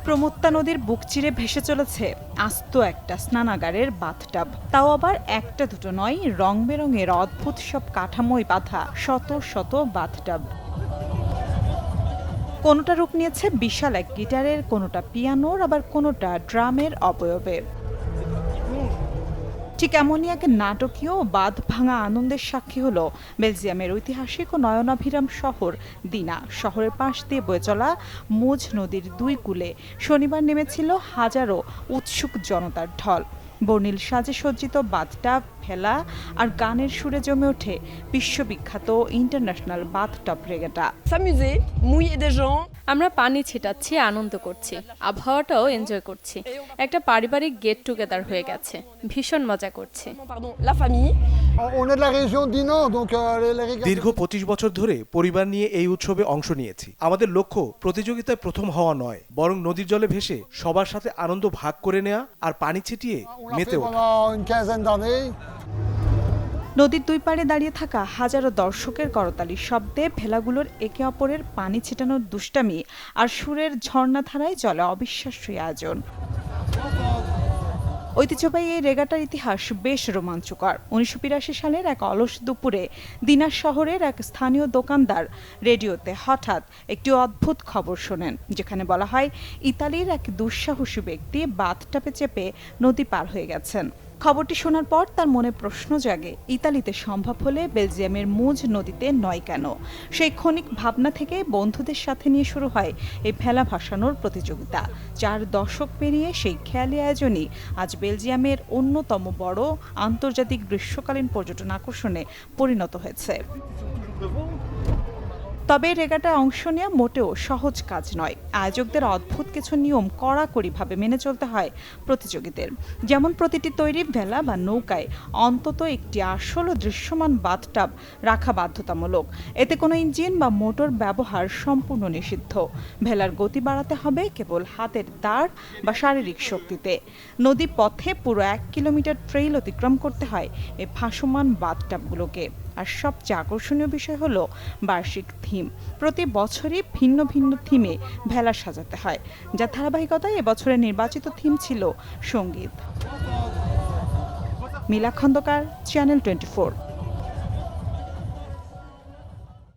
প্রমত্তা নদীর বুক চিরে ভেসে চলেছে আস্ত একটা স্নানাগারের বাথটাব। তাও আবার একটা দুটো নয়, রং বেরঙের অদ্ভুত সব কাঠামোয় বাঁধা শত শত বাথটাব। কোনোটা রূপ নিয়েছে বিশাল এক গিটারের, কোনোটা পিয়ানোর, আবার কোনোটা ড্রামের অবয়বে। ঠিক এমনই এক নাটকীয় বাঁধ ভাঙা আনন্দের সাক্ষী হলো বেলজিয়ামের ঐতিহাসিক ও নয়নাভিরাম শহর দিনা। শহরের পাশ দিয়ে বয়ে চলা মুজ নদীর দুই কূলে শনিবার নেমেছিল হাজারো উৎসুক জনতার ঢল। বর্ণিল সাজে সজ্জিত বাথটাব, ভেলা আর গানের সুরে জমে ওঠে বিশ্ববিখ্যাত ইন্টারন্যাশনাল বাথটব রেগাটা। আমরা পানি ছিটাচ্ছি, আনন্দ করছি, আবহাওয়াটাও এনজয় করছি। একটা পারিবারিক গেট টুগেদার হয়ে গেছে, ভীষণ মজা করছি। দীর্ঘ ২৫ বছর ধরে পরিবার নিয়ে এই উৎসবে অংশ নিয়েছি। আমাদের লক্ষ্য প্রতিযোগিতায় প্রথম হওয়া নয়, বরং নদীর জলে ভেসে সবার সাথে আনন্দ ভাগ করে নেওয়া আর পানি ছিটিয়ে মেতে ওঠা। নদীর দুই পাড়ে দাঁড়িয়ে থাকা হাজারো দর্শকের করতালির শব্দে ভেলাগুলোর একে অপরের পানি ছিটানোর দুষ্টামি আর সুরের ঝর্ণাধারায় চলে অবিশ্বাস্য আয়োজন। ঐতিহ্যবাহী এই রেগাটার ইতিহাস বেশ রোমাঞ্চকর। ১৯৮২ সালের এক অলস দুপুরে দিনার শহরের এক স্থানীয় দোকানদার রেডিওতে হঠাৎ একটি অদ্ভুত খবর শোনেন, যেখানে বলা হয় ইতালির এক দুঃসাহসী ব্যক্তি বাথটাবে চেপে নদী পার হয়ে গেছেন। খবরটি শোনার পর তার মনে প্রশ্ন জাগে, ইতালিতে সম্ভব হলে বেলজিয়ামের মুজ নদীতে নয় কেন? সেই ক্ষণিক ভাবনা থেকে বন্ধুদের সাথে নিয়ে শুরু হয় এই ভেলা ভাসানোর প্রতিযোগিতা। ৪ দশক পেরিয়ে সেই খেয়ালি আয়োজনই আজ বেলজিয়ামের অন্যতম বড় আন্তর্জাতিক গ্রীষ্মকালীন পর্যটন আকর্ষণে পরিণত হয়েছে। তবে রেগাটায় অংশ নেওয়া মোটেও সহজ কাজ নয়। আয়োজকদের অদ্ভুত কিছু নিয়ম কড়াকড়িভাবে মেনে চলতে হয় প্রতিযোগীদের। যেমন প্রতিটি তৈরি ভেলা বা নৌকায় অন্তত একটি আসল ও দৃশ্যমান বাথটাব রাখা বাধ্যতামূলক। এতে কোনো ইঞ্জিন বা মোটর ব্যবহার সম্পূর্ণ নিষিদ্ধ। ভেলার গতি বাড়াতে হবে কেবল হাতের দাঁড় বা শারীরিক শক্তিতে। নদী পথে পুরো ১ কিলোমিটার ট্রেইল অতিক্রম করতে হয় এই ভাসমান বাথটাবগুলোকে। আর সবচেয়ে আকর্ষণীয় বিষয় হলো বার্ষিক থিম। প্রতি বছরই ভিন্ন ভিন্ন থিমে ভেলা সাজাতে হয়, যার ধারাবাহিকতায় এবছরের নির্বাচিত থিম ছিল সঙ্গীত। মিলা খন্দকার, চ্যানেল 24।